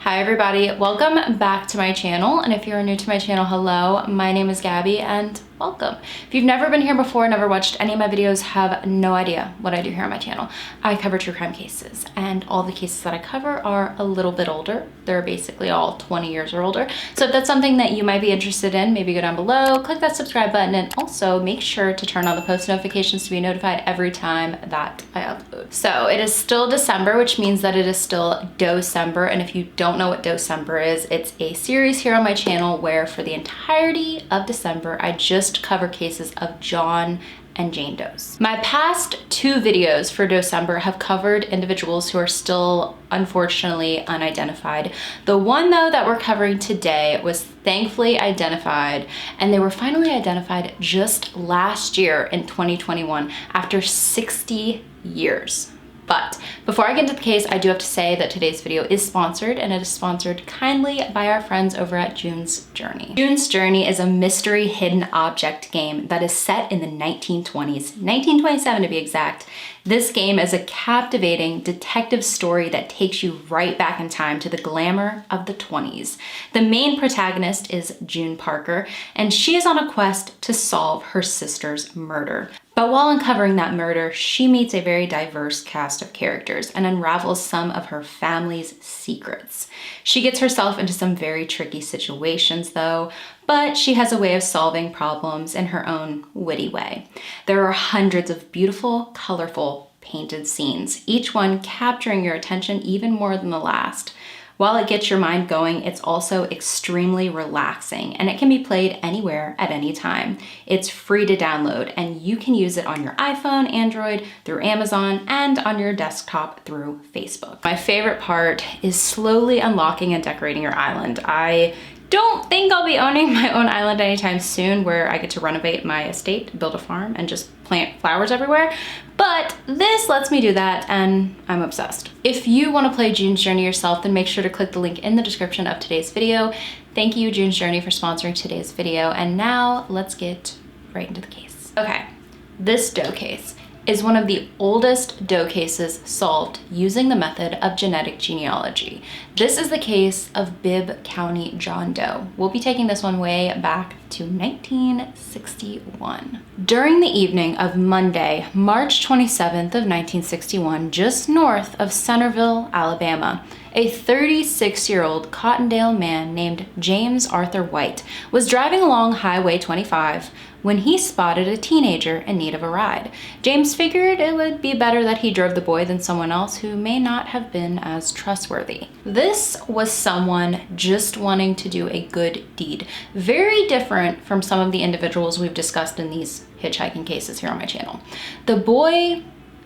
Hi everybody, welcome back to my channel, and if you're new to my channel, hello, my name is Gabby and welcome. If you've never been here before, never watched any of my videos, have no idea what I do here on my channel. I cover true crime cases, and all the cases that I cover are a little bit older. They're basically all 20 years or older. So if that's something that you might be interested in, maybe go down below, click that subscribe button, and also make sure to turn on the post notifications to be notified every time that I upload. So it is still December, which means that it is still Doe-cember, and if you don't know what Doe-cember is, it's a series here on my channel where for the entirety of December, I just cover cases of John and Jane Does. My past two videos for Doe-cember have covered individuals who are still unfortunately unidentified. The one though that we're covering today was thankfully identified, and they were finally identified just last year in 2021 after 60 years. But before I get into the case, I do have to say that today's video is sponsored, and it is sponsored kindly by our friends over at June's Journey. June's Journey is a mystery hidden object game that is set in the 1920s, 1927 to be exact. This game is a captivating detective story that takes you right back in time to the glamour of the 20s. The main protagonist is June Parker, and she is on a quest to solve her sister's murder. But while uncovering that murder, she meets a very diverse cast of characters and unravels some of her family's secrets. She gets herself into some very tricky situations though, but she has a way of solving problems in her own witty way. There are hundreds of beautiful, colorful, painted scenes, each one capturing your attention even more than the last. While it gets your mind going, it's also extremely relaxing, and it can be played anywhere at any time. It's free to download, and you can use it on your iPhone, Android, through Amazon, and on your desktop through Facebook. My favorite part is slowly unlocking and decorating your island. I don't think I'll be owning my own island anytime soon where I get to renovate my estate, build a farm, and just plant flowers everywhere. But this lets me do that, and I'm obsessed. If you want to play June's Journey yourself, then make sure to click the link in the description of today's video. Thank you, June's Journey, for sponsoring today's video. And now let's get right into the case. Okay, this Doe case is one of the oldest Doe cases solved using the method of genetic genealogy. This is the case of Bibb County John Doe. We'll be taking this one way back to 1961. During the evening of Monday, March 27th of 1961, just north of Centerville, Alabama, a 36-year-old Cottondale man named James Arthur White was driving along Highway 25 when he spotted a teenager in need of a ride. James figured it would be better that he drove the boy than someone else who may not have been as trustworthy. This was someone just wanting to do a good deed, very different from some of the individuals we've discussed in these hitchhiking cases here on my channel. The boy,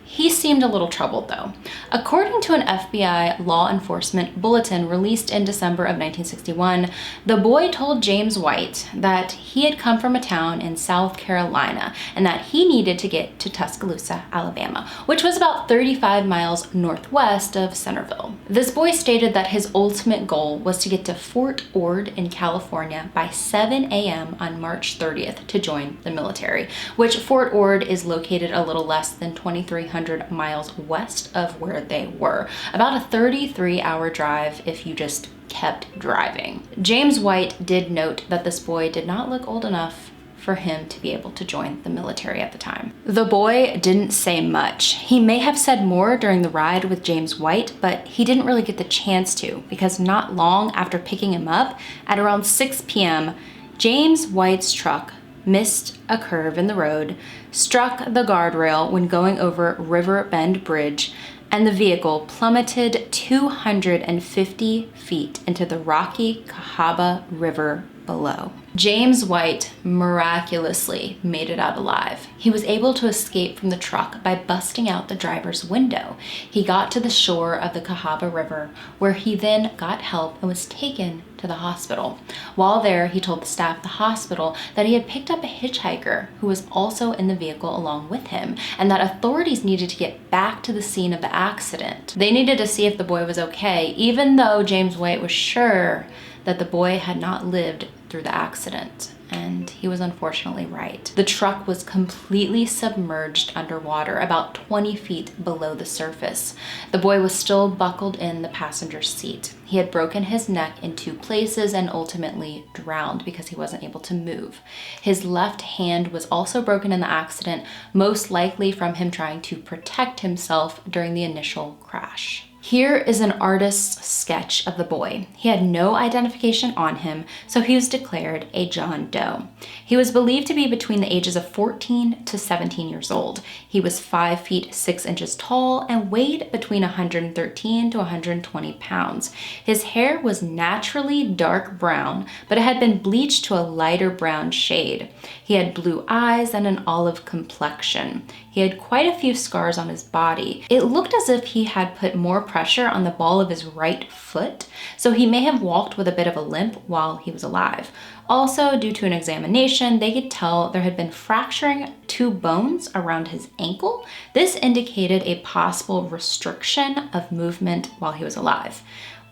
he seemed a little troubled though. According to an FBI law enforcement bulletin released in December of 1961, the boy told James White that he had come from a town in South Carolina and that he needed to get to Tuscaloosa, Alabama, which was about 35 miles northwest of Centerville. This boy stated that his ultimate goal was to get to Fort Ord in California by 7 a.m. on March 30th to join the military, which Fort Ord is located a little less than 2,300 miles west of where they were. About a 33-hour drive if you just kept driving. James White did note that this boy did not look old enough for him to be able to join the military at the time. The boy didn't say much. He may have said more during the ride with James White, but he didn't really get the chance to, because not long after picking him up, at around 6 p.m., James White's truck missed a curve in the road, struck the guardrail when going over River Bend Bridge, and the vehicle plummeted 250 feet into the rocky Cahaba River below. James White miraculously made it out alive. He was able to escape from the truck by busting out the driver's window. He got to the shore of the Cahaba River, where he then got help and was taken to the hospital. While there, he told the staff at the hospital that he had picked up a hitchhiker who was also in the vehicle along with him, and that authorities needed to get back to the scene of the accident. They needed to see if the boy was okay, even though James White was sure that the boy had not lived through the accident. And he was unfortunately right. The truck was completely submerged underwater, about 20 feet below the surface. The boy was still buckled in the passenger seat. He had broken his neck in 2 places and ultimately drowned because he wasn't able to move. His left hand was also broken in the accident, most likely from him trying to protect himself during the initial crash. Here is an artist's sketch of the boy. He had no identification on him, so he was declared a John Doe. He was believed to be between the ages of 14 to 17 years old. He was 5 feet 6 inches tall and weighed between 113 to 120 pounds. His hair was naturally dark brown, but it had been bleached to a lighter brown shade. He had blue eyes and an olive complexion. He had quite a few scars on his body. It looked as if he had put more pressure on the ball of his right foot, so he may have walked with a bit of a limp while he was alive. Also, due to an examination, they could tell there had been fracturing 2 bones around his ankle. This indicated a possible restriction of movement while he was alive.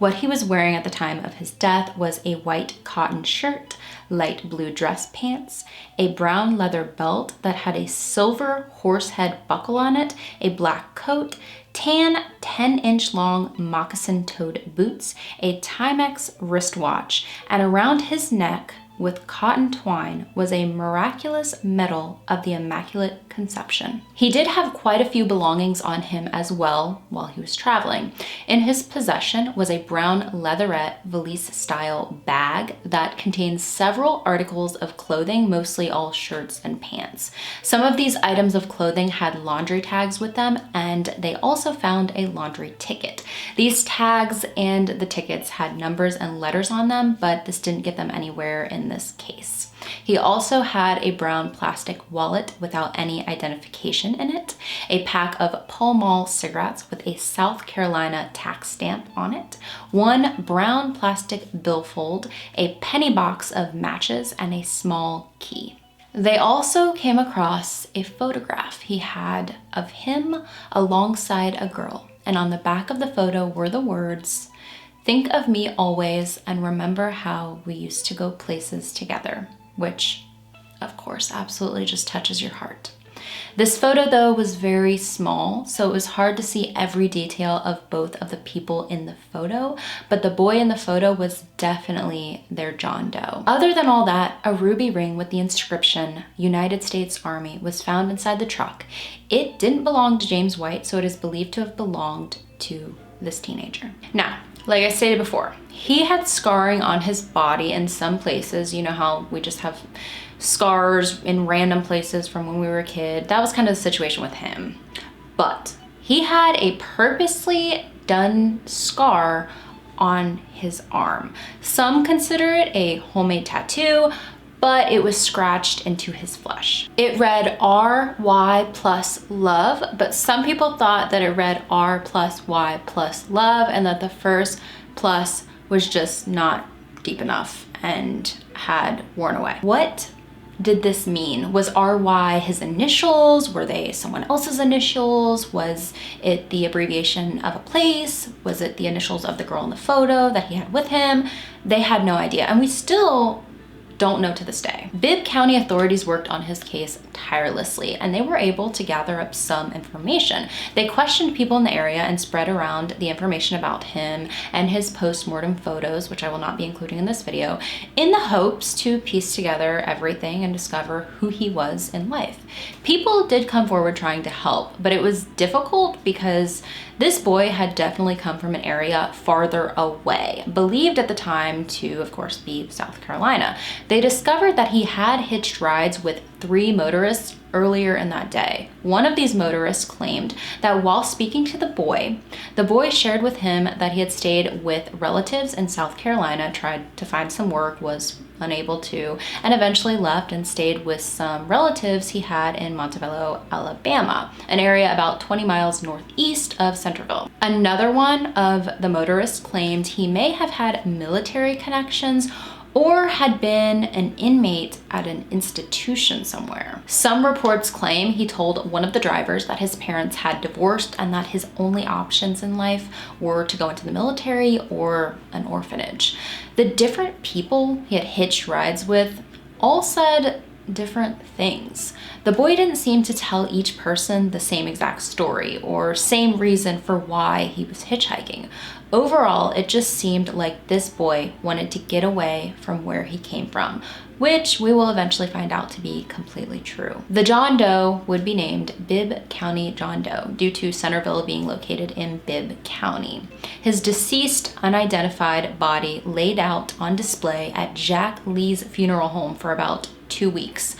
What he was wearing at the time of his death was a white cotton shirt, light blue dress pants, a brown leather belt that had a silver horsehead buckle on it, a black coat, tan 10-inch long moccasin-toed boots, a Timex wristwatch, and around his neck with cotton twine was a miraculous medal of the Immaculate Conception. He did have quite a few belongings on him as well while he was traveling. In his possession was a brown leatherette valise-style bag that contained several articles of clothing, mostly all shirts and pants. Some of these items of clothing had laundry tags with them, and they also found a laundry ticket. These tags and the tickets had numbers and letters on them, but this didn't get them anywhere in this case. He also had a brown plastic wallet without any identification in it, a pack of Pall Mall cigarettes with a South Carolina tax stamp on it, 1 brown plastic billfold, a penny box of matches, and a small key. They also came across a photograph he had of him alongside a girl, and on the back of the photo were the words, "Think of me always and remember how we used to go places together," which, of course, absolutely just touches your heart. This photo, though, was very small, so it was hard to see every detail of both of the people in the photo, but the boy in the photo was definitely their John Doe. Other than all that, a ruby ring with the inscription United States Army was found inside the truck. It didn't belong to James White, so it is believed to have belonged to this teenager. Now, like I stated before, he had scarring on his body in some places. You know how we just have scars in random places from when we were a kid. That was kind of the situation with him. But he had a purposely done scar on his arm. Some consider it a homemade tattoo, but it was scratched into his flesh. It read RY plus love, but some people thought that it read R plus Y plus love and that the first plus was just not deep enough and had worn away. What did this mean? Was RY his initials? Were they someone else's initials? Was it the abbreviation of a place? Was it the initials of the girl in the photo that he had with him? They had no idea, and we still don't know to this day. Bibb County authorities worked on his case tirelessly, and they were able to gather up some information. They questioned people in the area and spread around the information about him and his post-mortem photos, which I will not be including in this video, in the hopes to piece together everything and discover who he was in life. People did come forward trying to help, but it was difficult because this boy had definitely come from an area farther away, believed at the time to, of course, be South Carolina. They discovered that he had hitched rides with 3 motorists earlier in that day. One of these motorists claimed that while speaking to the boy shared with him that he had stayed with relatives in South Carolina, tried to find some work, was unable to, and eventually left and stayed with some relatives he had in Montebello, Alabama, an area about 20 miles northeast of Centerville. Another one of the motorists claimed he may have had military connections or had been an inmate at an institution somewhere. Some reports claim he told one of the drivers that his parents had divorced and that his only options in life were to go into the military or an orphanage. The different people he had hitched rides with all said different things. The boy didn't seem to tell each person the same exact story or same reason for why he was hitchhiking. Overall, it just seemed like this boy wanted to get away from where he came from, which we will eventually find out to be completely true. The John Doe would be named Bibb County John Doe due to Centerville being located in Bibb County. His deceased, unidentified body laid out on display at Jack Lee's funeral home for about 2 weeks.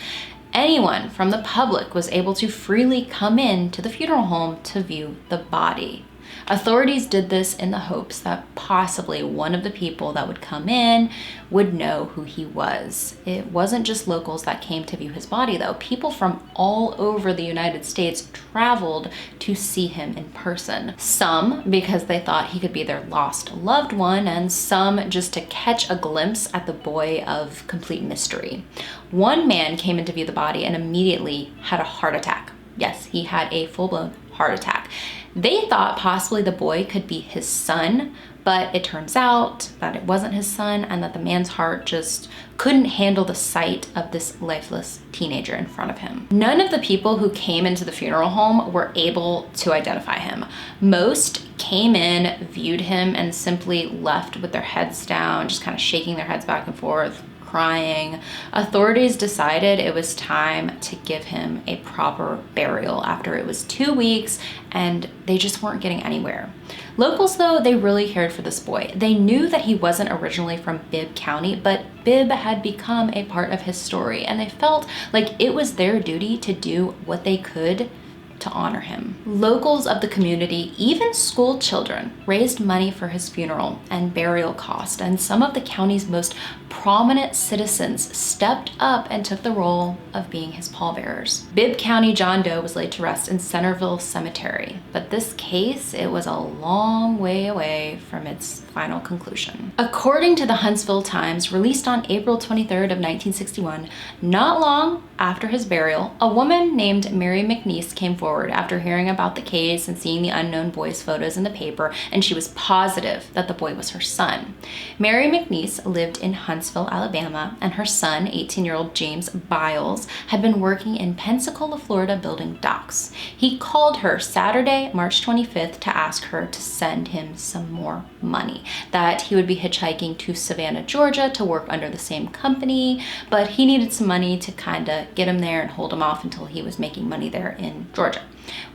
Anyone from the public was able to freely come in to the funeral home to view the body. Authorities did this in the hopes that possibly one of the people that would come in would know who he was. It wasn't just locals that came to view his body though. People from all over the United States traveled to see him in person. Some because they thought he could be their lost loved one, and some just to catch a glimpse at the boy of complete mystery. One man came in to view the body and immediately had a heart attack. Yes, he had a full-blown heart attack. They thought possibly the boy could be his son, but it turns out that it wasn't his son and that the man's heart just couldn't handle the sight of this lifeless teenager in front of him. None of the people who came into the funeral home were able to identify him. Most came in, viewed him, and simply left with their heads down, just kind of shaking their heads back and forth, crying. Authorities decided it was time to give him a proper burial after it was 2 weeks and they just weren't getting anywhere. Locals though, they really cared for this boy. They knew that he wasn't originally from Bibb County, but Bibb had become a part of his story and they felt like it was their duty to do what they could to honor him. Locals of the community, even school children, raised money for his funeral and burial cost, and some of the county's most prominent citizens stepped up and took the role of being his pallbearers. Bibb County John Doe was laid to rest in Centerville Cemetery, but this case, it was a long way away from its final conclusion. According to the Huntsville Times, released on April 23rd of 1961, not long after his burial, a woman named Mary McNeese came forward after hearing about the case and seeing the unknown boy's photos in the paper, and she was positive that the boy was her son. Mary McNeese lived in Huntsville, Alabama, and her son, 18-year-old James Biles, had been working in Pensacola, Florida, building docks. He called her Saturday, March 25th, to ask her to send him some more money, that he would be hitchhiking to Savannah, Georgia to work under the same company, but he needed some money to kind of get him there and hold him off until he was making money there in Georgia.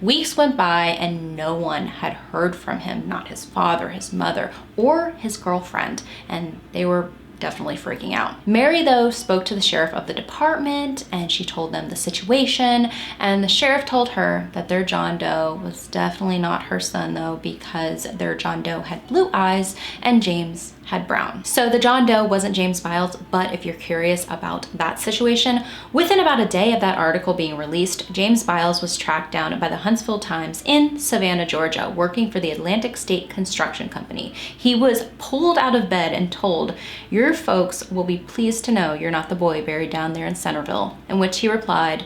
Weeks went by and no one had heard from him, not his father, his mother, or his girlfriend, and they were definitely freaking out. Mary, though, spoke to the sheriff of the department and she told them the situation, and the sheriff told her that their John Doe was definitely not her son though, because their John Doe had blue eyes and James had brown. So the John Doe wasn't James Biles, but if you're curious about that situation, within about a day of that article being released, James Biles was tracked down by the Huntsville Times in Savannah, Georgia, working for the Atlantic State Construction Company. He was pulled out of bed and told, "Your folks will be pleased to know you're not the boy buried down there in Centerville," in which he replied,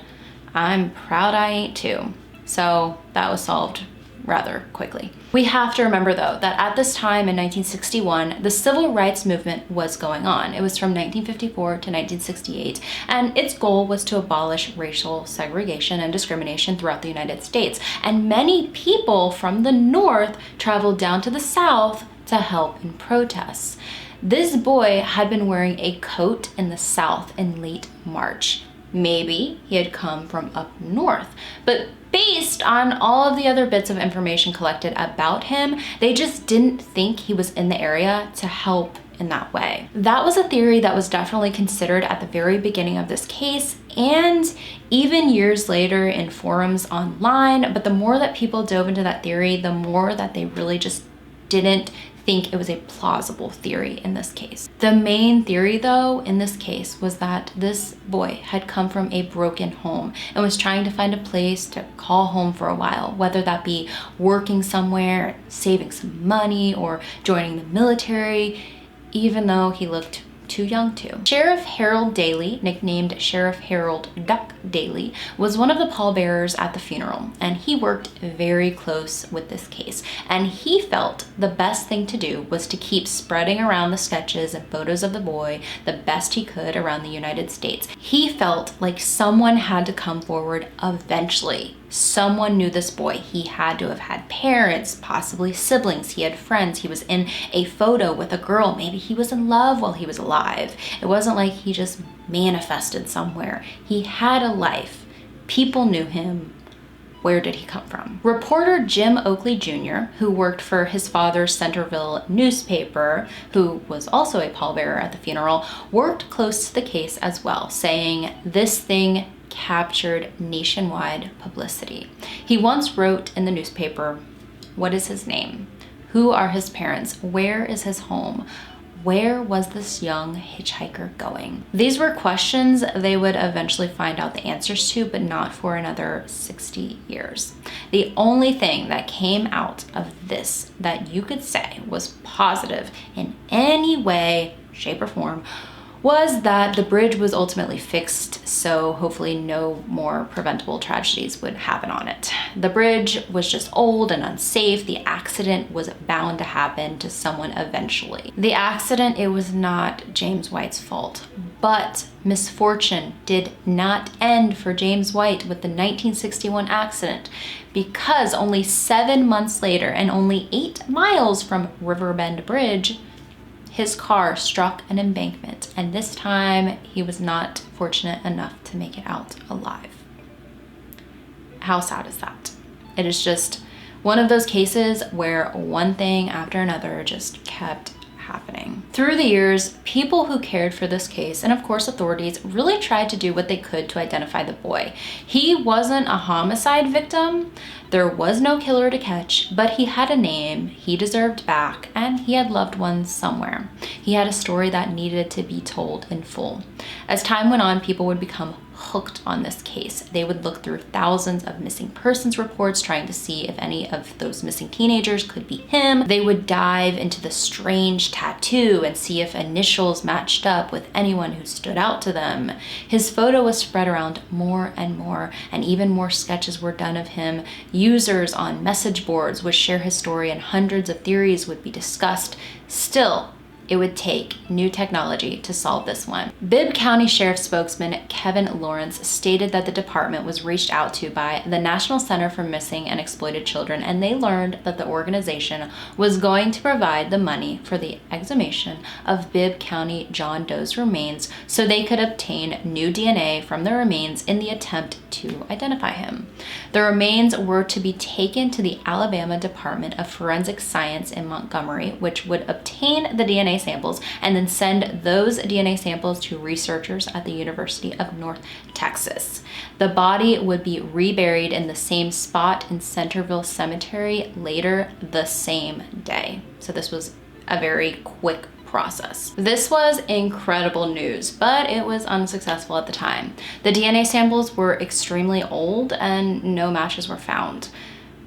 "I'm proud I ain't too." So that was solved rather quickly. We have to remember though that at this time in 1961, the civil rights movement was going on. It was from 1954 to 1968, and its goal was to abolish racial segregation and discrimination throughout the United States. And many people from the North traveled down to the South to help in protests. This boy had been wearing a coat in the South in late March. Maybe he had come from up north, but based on all of the other bits of information collected about him, they just didn't think he was in the area to help in that way. That was a theory that was definitely considered at the very beginning of this case and even years later in forums online, but the more that people dove into that theory, the more that they really just didn't think it was a plausible theory in this case. The main theory though in this case was that this boy had come from a broken home and was trying to find a place to call home for a while, whether that be working somewhere, saving some money, or joining the military, even though he looked too young to. Sheriff Harold Daly, nicknamed Sheriff Harold Duck Daly, was one of the pallbearers at the funeral, and he worked very close with this case. And he felt the best thing to do was to keep spreading around the sketches and photos of the boy the best he could around the United States. He felt like someone had to come forward eventually. Someone knew this boy. He had to have had parents, possibly siblings. He had friends. He was in a photo with a girl. Maybe he was in love while he was alive. It wasn't like he just manifested somewhere. He had a life. People knew him. Where did he come from? Reporter Jim Oakley Jr., who worked for his father's Centerville newspaper, who was also a pallbearer at the funeral, worked close to the case as well, saying this thing captured nationwide publicity. He once wrote in the newspaper, "What is his name? Who are his parents? Where is his home? Where was this young hitchhiker going?" These were questions they would eventually find out the answers to, but not for another 60 years. The only thing that came out of this that you could say was positive in any way, shape, or form was that the bridge was ultimately fixed, so hopefully no more preventable tragedies would happen on it. The bridge was just old and unsafe. The accident was bound to happen to someone eventually. The accident, it was not James White's fault, but misfortune did not end for James White with the 1961 accident, because only 7 months later and only 8 miles from Riverbend Bridge, his car struck an embankment, and this time he was not fortunate enough to make it out alive. How sad is that? It is just one of those cases where one thing after another just kept happening. Through the years, people who cared for this case, and of course authorities, really tried to do what they could to identify the boy. He wasn't a homicide victim. There was no killer to catch, but he had a name, he deserved back, and he had loved ones somewhere. He had a story that needed to be told in full. As time went on, people would become hooked on this case. They would look through thousands of missing persons reports trying to see if any of those missing teenagers could be him. They would dive into the strange tattoo and see if initials matched up with anyone who stood out to them. His photo was spread around more and more, and even more sketches were done of him. Users on message boards would share his story, and hundreds of theories would be discussed. Still, it would take new technology to solve this one. Bibb County Sheriff spokesman Kevin Lawrence stated that the department was reached out to by the National Center for Missing and Exploited Children, and they learned that the organization was going to provide the money for the exhumation of Bibb County John Doe's remains so they could obtain new DNA from the remains in the attempt to identify him. The remains were to be taken to the Alabama Department of Forensic Science in Montgomery, which would obtain the DNA samples and then send those DNA samples to researchers at the University of North Texas. The body would be reburied in the same spot in Centerville Cemetery later the same day. So this was a very quick process. This was incredible news, but it was unsuccessful at the time. The DNA samples were extremely old and no matches were found.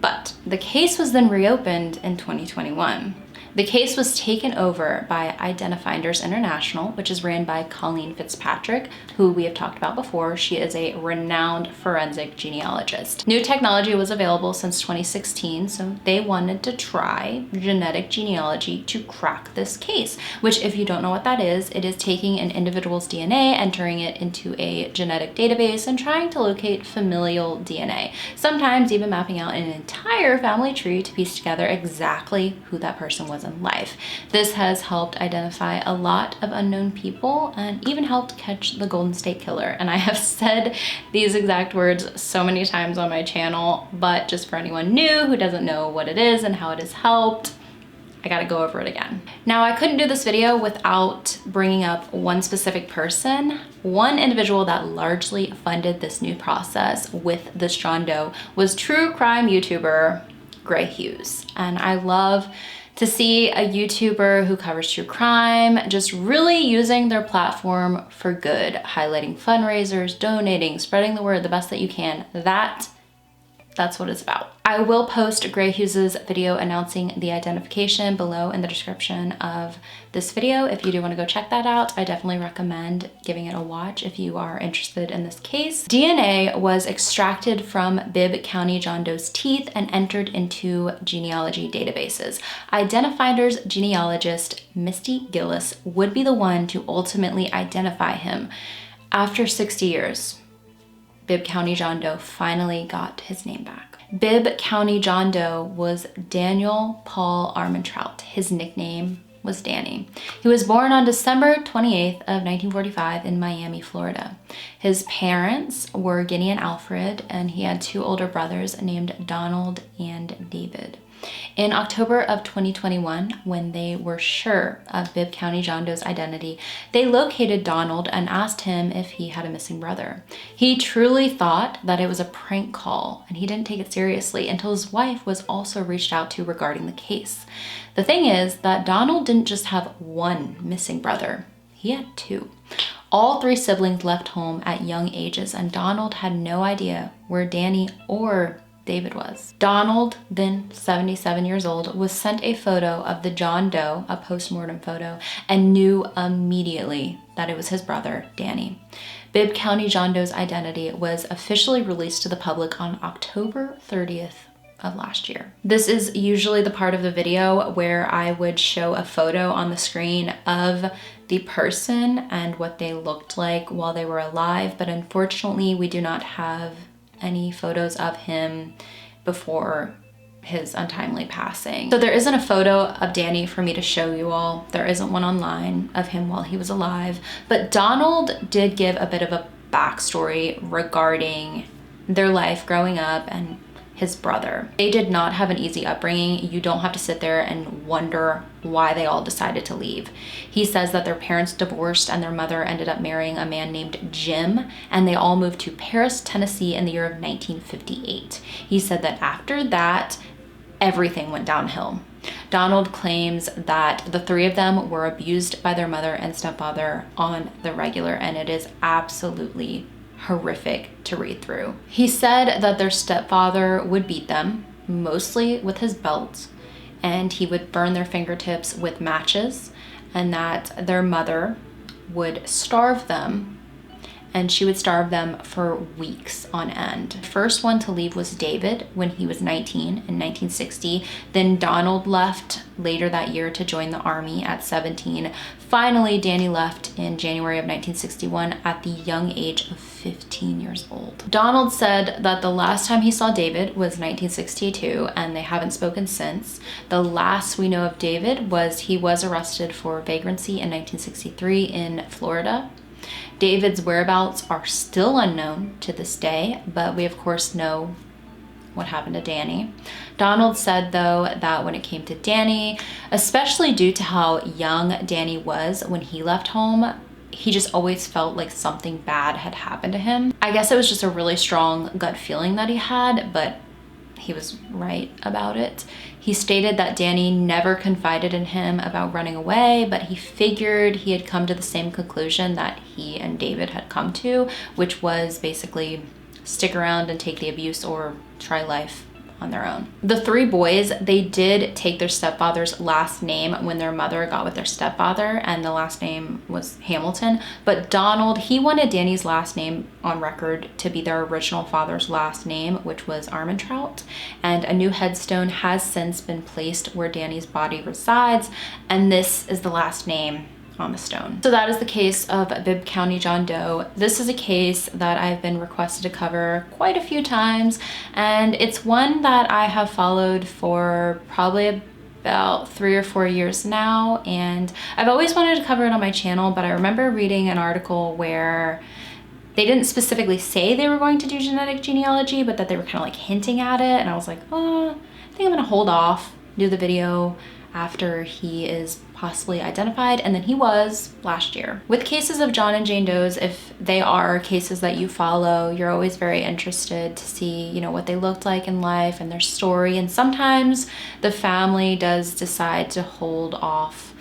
But the case was then reopened in 2021. The case was taken over by Identifinders International, which is ran by Colleen Fitzpatrick, who we have talked about before. She is a renowned forensic genealogist. New technology was available since 2016, so they wanted to try genetic genealogy to crack this case, which, if you don't know what that is, it is taking an individual's DNA, entering it into a genetic database, and trying to locate familial DNA. Sometimes even mapping out an entire family tree to piece together exactly who that person was in life. This has helped identify a lot of unknown people and even helped catch the Golden State Killer. And I have said these exact words so many times on my channel, but just for anyone new who doesn't know what it is and how it has helped, I gotta go over it again. Now, I couldn't do this video without bringing up one specific person. One individual that largely funded this new process with this John Doe was true crime YouTuber Hughes. And I love to see a YouTuber who covers true crime just really using their platform for good, highlighting fundraisers, donating, spreading the word the best that you can. That That's what it's about. I will post Gray Hughes' video announcing the identification below in the description of this video. If you do want to go check that out, I definitely recommend giving it a watch if you are interested in this case. DNA was extracted from Bibb County John Doe's teeth and entered into genealogy databases. Identifinder's genealogist, Misty Gillis, would be the one to ultimately identify him. After 60 years, Bibb County John Doe finally got his name back. Bibb County John Doe was Daniel Paul Armantrout. His nickname was Danny. He was born on December 28th of 1945 in Miami, Florida. His parents were Ginny and Alfred, and he had two older brothers named Donald and David. In October of 2021, when they were sure of Bibb County John Doe's identity, they located Donald and asked him if he had a missing brother. He truly thought that it was a prank call, and he didn't take it seriously until his wife was also reached out to regarding the case. The thing is that Donald didn't just have one missing brother, he had two. All three siblings left home at young ages, and Donald had no idea where Danny or David was. Donald, then 77 years old, was sent a photo of the John Doe, a postmortem photo, and knew immediately that it was his brother, Danny. Bibb County John Doe's identity was officially released to the public on October 30th of last year. This is usually the part of the video where I would show a photo on the screen of the person and what they looked like while they were alive, but unfortunately we do not have any photos of him before his untimely passing. So there isn't a photo of Danny for me to show you all. There isn't one online of him while he was alive, but Donald did give a bit of a backstory regarding their life growing up and his brother. They did not have an easy upbringing. You don't have to sit there and wonder why they all decided to leave. He says that their parents divorced and their mother ended up marrying a man named Jim, and they all moved to Paris, Tennessee in the year of 1958. He said that after that, everything went downhill. Donald claims that the three of them were abused by their mother and stepfather on the regular, and it is absolutely horrific to read through. He said that their stepfather would beat them, mostly with his belt, and he would burn their fingertips with matches, and that their mother would starve them, and she would starve them for weeks on end. The first one to leave was David when he was 19 in 1960. Then Donald left later that year to join the army at 17. Finally, Danny left in January of 1961 at the young age of 15 years old. Donald said that the last time he saw David was 1962, and they haven't spoken since. The last we know of David was he was arrested for vagrancy in 1963 in Florida. David's whereabouts are still unknown to this day, but we of course know what happened to Danny. Donald said though that when it came to Danny, especially due to how young Danny was when he left home, he just always felt like something bad had happened to him. I guess it was just a really strong gut feeling that he had, but he was right about it. He stated that Danny never confided in him about running away, but he figured he had come to the same conclusion that he and David had come to, which was basically stick around and take the abuse or try life on their own. The three boys, they did take their stepfather's last name when their mother got with their stepfather, and the last name was Hamilton. But Donald, he wanted Danny's last name on record to be their original father's last name, which was Armantrout. And a new headstone has since been placed where Danny's body resides, and this is the last name on the stone. So that is the case of Bibb County John Doe. This is a case that I've been requested to cover quite a few times, and it's one that I have followed for probably about 3 or 4 years now, and I've always wanted to cover it on my channel, but I remember reading an article where they didn't specifically say they were going to do genetic genealogy, but that they were kind of like hinting at it, and I was like, oh, I think I'm gonna hold off, do the video after he is possibly identified, and then he was last year. With cases of John and Jane Does, if they are cases that you follow, you're always very interested to see, you know, what they looked like in life and their story, and sometimes the family does decide to hold off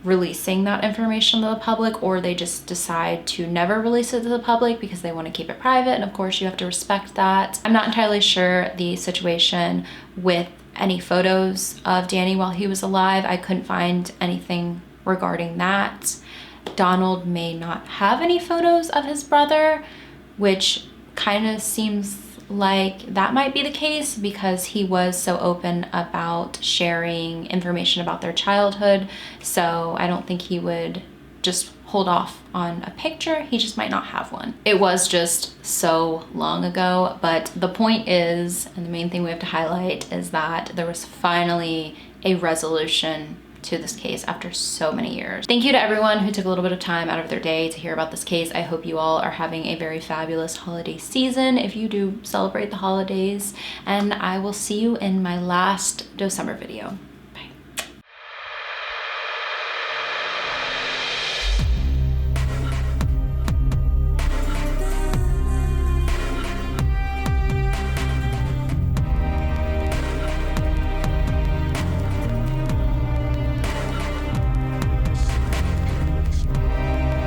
releasing that information to the public, or they just decide to never release it to the public because they want to keep it private. And of course you have to respect that. I'm not entirely sure the situation with any photos of Danny while he was alive. I couldn't find anything regarding that. Donald may not have any photos of his brother, which kind of seems like that might be the case because he was so open about sharing information about their childhood. So I don't think he would just hold off on a picture. He just might not have one. It was just so long ago, but the point is, and the main thing we have to highlight, is that there was finally a resolution to this case after so many years. Thank you to everyone who took a little bit of time out of their day to hear about this case. I hope you all are having a very fabulous holiday season if you do celebrate the holidays, and I will see you in my last Doe-cember video.